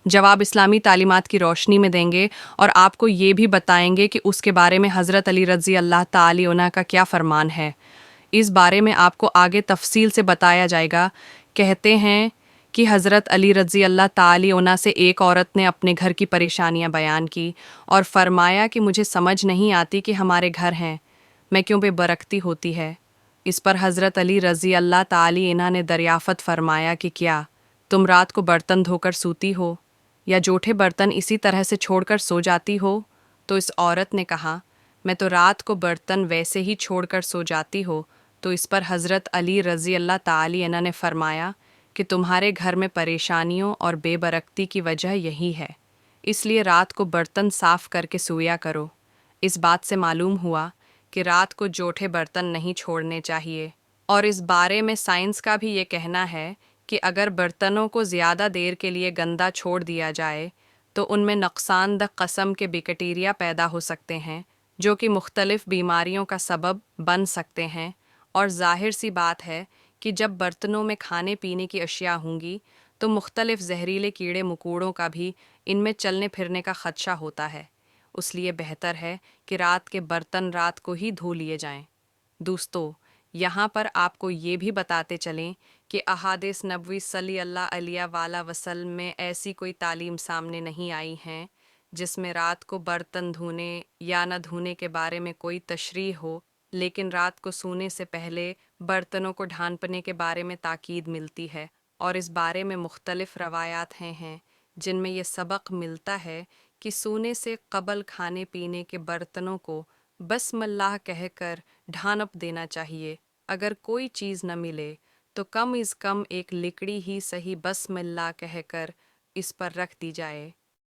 जवाब इस्लामी तालीमात की रोशनी में देंगे और आपको ये भी बताएंगे कि उसके बारे में हज़रत अली रज़ी अल्लाह ताली अन्हु का क्या फरमान है। इस बारे में आपको आगे तफसील से बताया जाएगा। कहते हैं कि हज़रत अली रज़ी अल्लाह ताली अन्हु से एक औरत ने अपने घर की परेशानियां बयान की और फरमाया कि मुझे समझ नहीं आती कि हमारे घर हैं, मैं क्यों बेबरकती होती है। इस पर हज़रत अली रज़ी अल्लाह ताली अन्हु ने दरियाफ़त फरमाया कि क्या तुम रात को बर्तन धोकर सूती हो या जूठे बर्तन इसी तरह से छोड़कर सो जाती हो। तो इस औरत ने कहा, मैं तो रात को बर्तन वैसे ही छोड़कर सो जाती हो। तो इस पर हज़रत अली रज़ी अल्लाह ताली अन्हु ने फरमाया कि तुम्हारे घर में परेशानियों और बेबरकती की वजह यही है, इसलिए रात को बर्तन साफ़ करके सोया करो। इस बात से मालूम हुआ कि रात को जूठे बर्तन नहीं छोड़ने चाहिए। और इस बारे में साइंस का भी ये कहना है कि अगर बर्तनों को ज़्यादा देर के लिए गंदा छोड़ दिया जाए तो उनमें नुकसानदह कस्म के बैक्टीरिया पैदा हो सकते हैं, जो कि मुख्तलिफ़ बीमारियों का सबब बन सकते हैं। और ज़ाहिर सी बात है कि जब बर्तनों में खाने पीने की अशिया होंगी तो मुख्तलिफ़ जहरीले कीड़े मकोड़ों का भी इनमें चलने फिरने का ख़दशा होता है। इसलिए बेहतर है कि रात के बर्तन रात को ही धो लिए जाएं। दोस्तों, यहाँ पर आपको ये भी बताते चलें कि अहादीस नबवी सल्लल्लाहु अलैहि वसल्लम में ऐसी कोई तालीम सामने नहीं आई हैं जिसमें रात को बर्तन धोने या न धोने के बारे में कोई तशरीह हो, लेकिन रात को सोने से पहले बर्तनों को ढांपने के बारे में ताकीद मिलती है। और इस बारे में मुख्तलिफ़ रवायात हैं जिनमें यह सबक मिलता है कि सोने से क़बल खाने पीने के बर्तनों को बस्मिल्लाह कहकर ढांप देना चाहिए। अगर कोई चीज़ न मिले तो कम अज़ कम एक लकड़ी ही सही बस्मिल्लाह कहकर इस पर रख दी जाए।